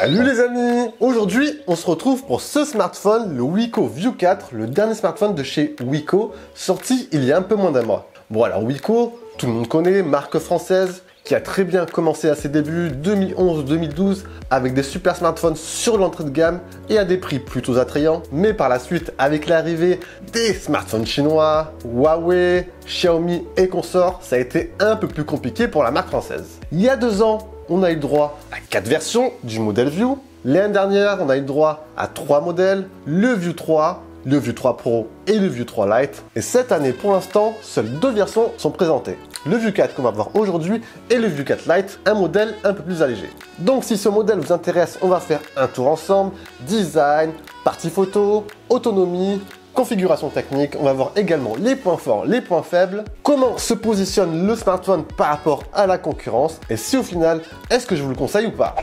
Salut les amis! Aujourd'hui, on se retrouve pour ce smartphone, le Wiko View 4, le dernier smartphone de chez Wiko, sorti il y a un peu moins d'un mois. Bon alors Wiko, tout le monde connaît, marque française, qui a très bien commencé à ses débuts 2011-2012 avec des super smartphones sur l'entrée de gamme et à des prix plutôt attrayants. Mais par la suite, avec l'arrivée des smartphones chinois, Huawei, Xiaomi et consorts, ça a été un peu plus compliqué pour la marque française. Il y a 2 ans, on a eu droit à 4 versions du modèle View. L'année dernière, on a eu droit à 3 modèles, le View 3, le View 3 Pro et le View 3 Lite. Et cette année, pour l'instant, seules 2 versions sont présentées. Le View 4 qu'on va voir aujourd'hui et le View 4 Lite, un modèle un peu plus allégé. Donc si ce modèle vous intéresse, on va faire un tour ensemble. Design, partie photo, autonomie, configuration technique. On va voir également les points forts, les points faibles, comment se positionne le smartphone par rapport à la concurrence et si au final, est-ce que je vous le conseille ou pas.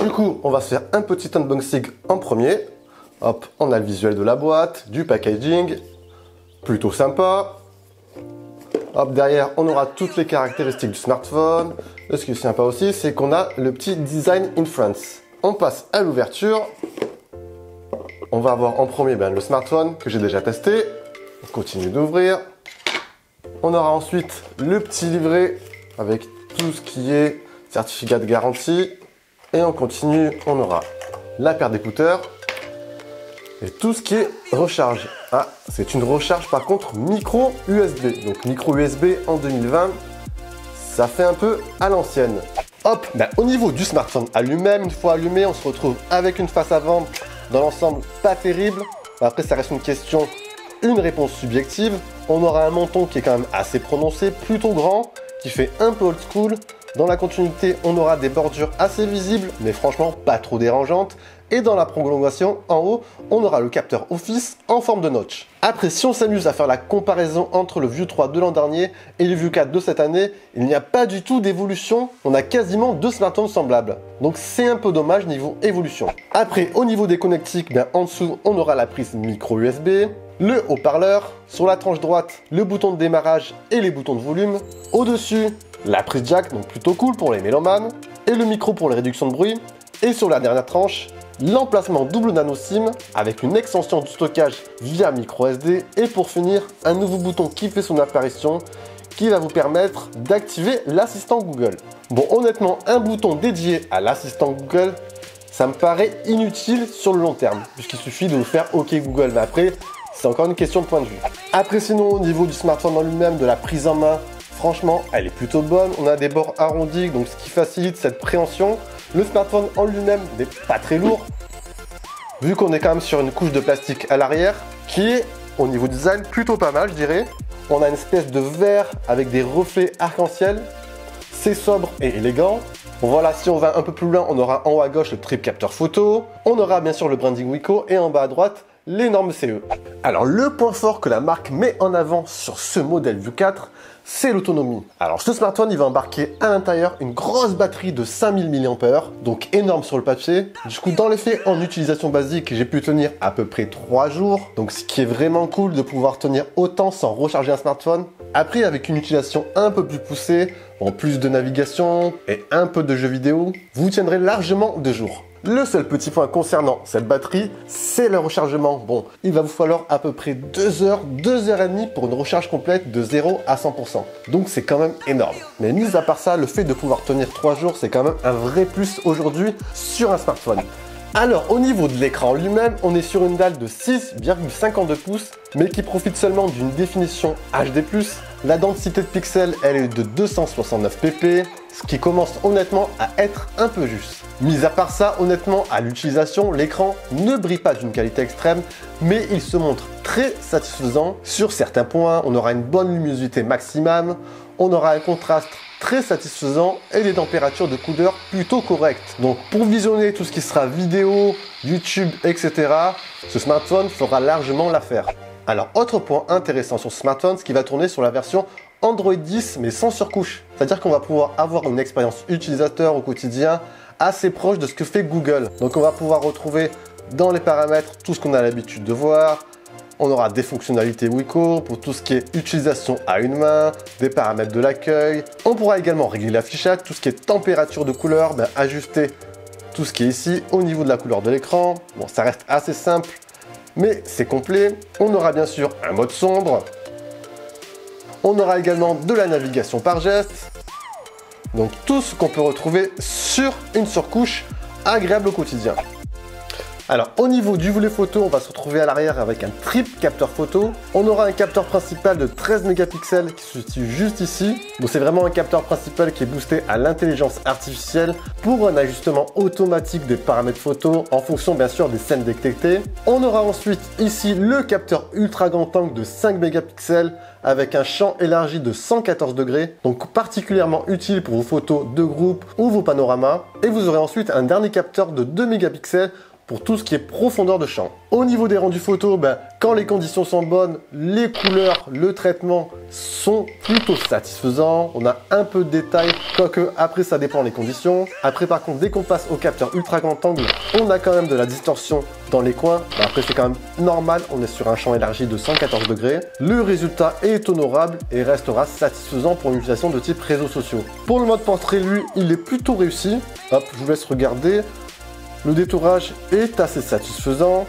Du coup, on va se faire un petit unboxing en premier. Hop, on a le visuel de la boîte, du packaging, plutôt sympa. Hop, derrière, on aura toutes les caractéristiques du smartphone. Et ce qui est sympa aussi, c'est qu'on a le petit design in France. On passe à l'ouverture. On va avoir en premier le smartphone que j'ai déjà testé. On continue d'ouvrir. On aura ensuite le petit livret avec tout ce qui est certificat de garantie. Et on continue, on aura la paire d'écouteurs. Et tout ce qui est recharge. Ah, c'est une recharge par contre micro USB. Donc micro USB en 2020, ça fait un peu à l'ancienne. Hop, au niveau du smartphone à lui-même, une fois allumé, on se retrouve avec une face avant. Dans l'ensemble, pas terrible. Après, ça reste une question, une réponse subjective. On aura un menton qui est quand même assez prononcé, plutôt grand, qui fait un peu old school. Dans la continuité, on aura des bordures assez visibles, mais franchement pas trop dérangeantes. Et dans la prolongation, en haut, on aura le capteur Office en forme de notch. Après, si on s'amuse à faire la comparaison entre le View 3 de l'an dernier et le View 4 de cette année, il n'y a pas du tout d'évolution. On a quasiment 2 smartphones semblables. Donc c'est un peu dommage niveau évolution. Après, au niveau des connectiques, en dessous, on aura la prise micro USB, le haut-parleur, sur la tranche droite, le bouton de démarrage et les boutons de volume. Au-dessus, la prise jack, donc plutôt cool pour les mélomanes, et le micro pour les réductions de bruit. Et sur la dernière tranche, l'emplacement double nano SIM avec une extension de stockage via micro SD. Et pour finir, un nouveau bouton qui fait son apparition qui va vous permettre d'activer l'assistant Google. Bon, honnêtement, un bouton dédié à l'assistant Google, ça me paraît inutile sur le long terme, puisqu'il suffit de vous faire OK Google. Mais après, c'est encore une question de point de vue. Après, sinon, au niveau du smartphone en lui-même, de la prise en main, franchement, elle est plutôt bonne. On a des bords arrondis, donc ce qui facilite cette préhension. Le smartphone en lui-même n'est pas très lourd, vu qu'on est quand même sur une couche de plastique à l'arrière, qui est, au niveau design, plutôt pas mal, je dirais. On a une espèce de verre avec des reflets arc-en-ciel. C'est sobre et élégant. Bon, voilà, si on va un peu plus loin, on aura en haut à gauche le trip capteur photo. On aura bien sûr le branding Wiko et en bas à droite, les normes CE. Alors le point fort que la marque met en avant sur ce modèle View 4, c'est l'autonomie. Alors ce smartphone, il va embarquer à l'intérieur une grosse batterie de 5000 mAh, donc énorme sur le papier. Du coup, dans les faits, en utilisation basique, j'ai pu tenir à peu près 3 jours. Donc ce qui est vraiment cool de pouvoir tenir autant sans recharger un smartphone. Après, avec une utilisation un peu plus poussée, en plus de navigation et un peu de jeux vidéo, vous tiendrez largement 2 jours. Le seul petit point concernant cette batterie, c'est le rechargement. Bon, il va vous falloir à peu près 2 heures, 2 heures et demie pour une recharge complète de 0 à 100%. Donc c'est quand même énorme. Mais mis à part ça, le fait de pouvoir tenir 3 jours, c'est quand même un vrai plus aujourd'hui sur un smartphone. Alors au niveau de l'écran lui-même, on est sur une dalle de 6,52 pouces, mais qui profite seulement d'une définition HD+. La densité de pixels, elle est de 269 pp, ce qui commence honnêtement à être un peu juste. Mis à part ça, honnêtement, à l'utilisation, l'écran ne brille pas d'une qualité extrême, mais il se montre très satisfaisant. Sur certains points, on aura une bonne luminosité maximum, on aura un contraste très satisfaisant et des températures de couleur plutôt correctes. Donc pour visionner tout ce qui sera vidéo, YouTube, etc., ce smartphone fera largement l'affaire. Alors autre point intéressant sur ce smartphone, c'est qu'il va tourner sur la version Android 10 mais sans surcouche. C'est-à-dire qu'on va pouvoir avoir une expérience utilisateur au quotidien assez proche de ce que fait Google. Donc on va pouvoir retrouver dans les paramètres tout ce qu'on a l'habitude de voir. On aura des fonctionnalités Wiko pour tout ce qui est utilisation à une main, des paramètres de l'accueil. On pourra également régler l'affichage, tout ce qui est température de couleur, ajuster tout ce qui est ici au niveau de la couleur de l'écran. Bon, ça reste assez simple, mais c'est complet. On aura bien sûr un mode sombre. On aura également de la navigation par geste. Donc tout ce qu'on peut retrouver sur une surcouche agréable au quotidien. Alors au niveau du volet photo, on va se retrouver à l'arrière avec un triple capteur photo. On aura un capteur principal de 13 mégapixels qui se situe juste ici. Donc c'est vraiment un capteur principal qui est boosté à l'intelligence artificielle pour un ajustement automatique des paramètres photo en fonction bien sûr des scènes détectées. On aura ensuite ici le capteur ultra grand angle de 5 mégapixels avec un champ élargi de 114 degrés, donc particulièrement utile pour vos photos de groupe ou vos panoramas. Et vous aurez ensuite un dernier capteur de 2 mégapixels pour tout ce qui est profondeur de champ. Au niveau des rendus photos, quand les conditions sont bonnes, les couleurs, le traitement sont plutôt satisfaisants. On a un peu de détails, quoique après ça dépend des conditions. Après par contre, dès qu'on passe au capteur ultra grand angle, on a quand même de la distorsion dans les coins. Après c'est quand même normal, on est sur un champ élargi de 114 degrés. Le résultat est honorable et restera satisfaisant pour une utilisation de type réseaux sociaux. Pour le mode portrait, lui, il est plutôt réussi. Hop, je vous laisse regarder. Le détourage est assez satisfaisant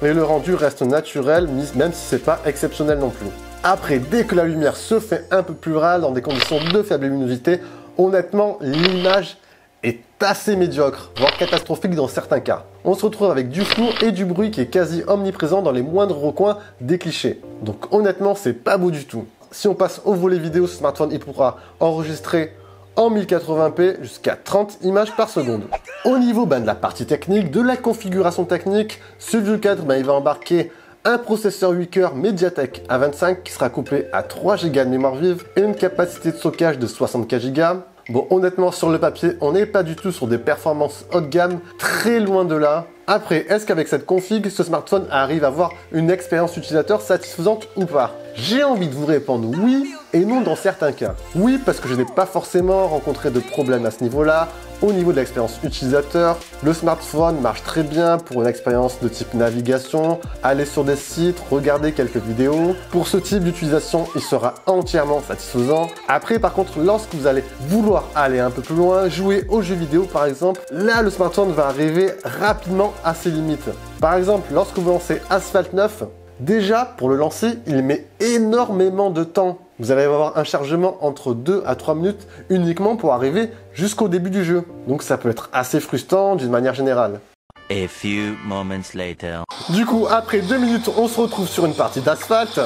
et le rendu reste naturel, même si c'est pas exceptionnel non plus. Après, dès que la lumière se fait un peu plus rare dans des conditions de faible luminosité, honnêtement, l'image est assez médiocre, voire catastrophique dans certains cas. On se retrouve avec du flou et du bruit qui est quasi omniprésent dans les moindres recoins des clichés. Donc honnêtement, c'est pas beau du tout. Si on passe au volet vidéo, ce smartphone, il pourra enregistrer en 1080p jusqu'à 30 images par seconde. Au niveau de la partie technique, de la configuration technique, ce View 4 il va embarquer un processeur 8 cœurs MediaTek A25 qui sera couplé à 3 Go de mémoire vive et une capacité de stockage de 64 Go. Bon, honnêtement, sur le papier, on n'est pas du tout sur des performances haut de gamme, très loin de là. Après, est-ce qu'avec cette config, ce smartphone arrive à avoir une expérience utilisateur satisfaisante ou pas? J'ai envie de vous répondre oui et non dans certains cas. Oui, parce que je n'ai pas forcément rencontré de problème à ce niveau-là. Au niveau de l'expérience utilisateur, le smartphone marche très bien pour une expérience de type navigation, aller sur des sites, regarder quelques vidéos. Pour ce type d'utilisation, il sera entièrement satisfaisant. Après, par contre, lorsque vous allez vouloir aller un peu plus loin, jouer aux jeux vidéo par exemple, là le smartphone va arriver rapidement à ses limites. Par exemple, lorsque vous lancez Asphalt 9, déjà pour le lancer, il met énormément de temps. Vous allez avoir un chargement entre 2 à 3 minutes uniquement pour arriver jusqu'au début du jeu. Donc ça peut être assez frustrant d'une manière générale. A few moments later. Du coup, après 2 minutes, on se retrouve sur une partie d'asphalte.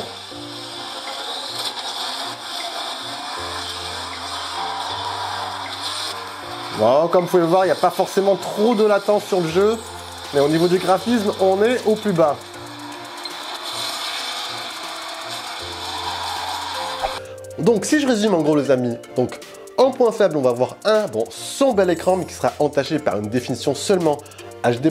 Bon, comme vous pouvez le voir, il n'y a pas forcément trop de latence sur le jeu. Mais au niveau du graphisme, on est au plus bas. Donc si je résume en gros les amis, donc en point faible on va avoir son bel écran mais qui sera entaché par une définition seulement HD+.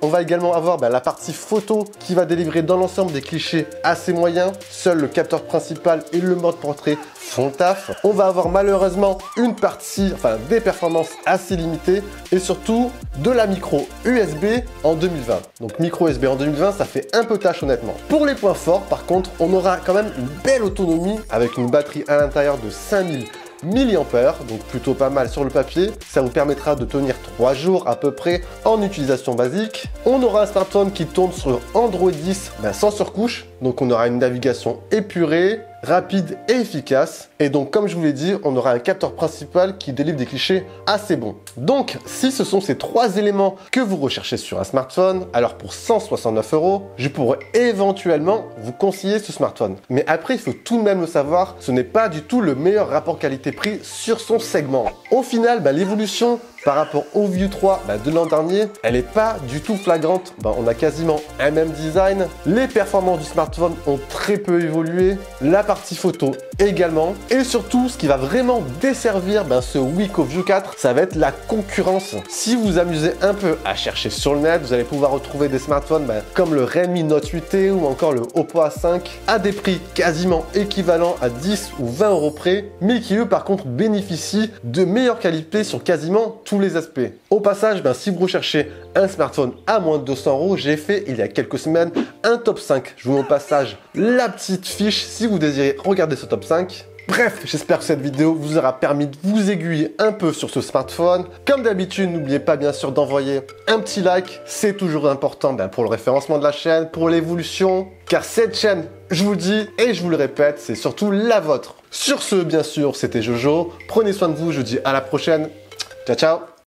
On va également avoir la partie photo qui va délivrer dans l'ensemble des clichés assez moyens. Seul le capteur principal et le mode portrait font le taf. On va avoir malheureusement des performances assez limitées et surtout de la micro USB en 2020. Donc micro USB en 2020, ça fait un peu tâche honnêtement. Pour les points forts, par contre, on aura quand même une belle autonomie avec une batterie à l'intérieur de 5000 mAh, donc plutôt pas mal sur le papier. Ça vous permettra de tenir 3 jours à peu près en utilisation basique. On aura un smartphone qui tourne sur Android 10 sans surcouche, donc on aura une navigation épurée, rapide et efficace. Et donc comme je vous l'ai dit, on aura un capteur principal qui délivre des clichés assez bons. Donc si ce sont ces 3 éléments que vous recherchez sur un smartphone, alors pour 169 €, je pourrais éventuellement vous conseiller ce smartphone. Mais après, il faut tout de même le savoir, ce n'est pas du tout le meilleur rapport qualité-prix sur son segment. Au final, l'évolution par rapport au View 3 de l'an dernier, elle n'est pas du tout flagrante. On a quasiment un même design. Les performances du smartphone ont très peu évolué. La partie photo également. Et surtout, ce qui va vraiment desservir ce Wiko View 4, ça va être la concurrence. Si vous vous amusez un peu à chercher sur le net, vous allez pouvoir retrouver des smartphones comme le Redmi Note 8T ou encore le Oppo A5 à des prix quasiment équivalents à 10 ou 20 € près, mais qui eux par contre bénéficient de meilleure qualité sur quasiment tous les aspects. Au passage, si vous recherchez un smartphone à moins de 200 €, j'ai fait il y a quelques semaines un top 5. Je vous mets au passage la petite fiche si vous désirez regarder ce top 5. Bref, j'espère que cette vidéo vous aura permis de vous aiguiller un peu sur ce smartphone. Comme d'habitude, n'oubliez pas bien sûr d'envoyer un petit like, c'est toujours important pour le référencement de la chaîne, pour l'évolution, car cette chaîne, je vous le dis et je vous le répète, c'est surtout la vôtre. Sur ce, bien sûr, c'était Jojo, prenez soin de vous, je vous dis à la prochaine, ciao ciao.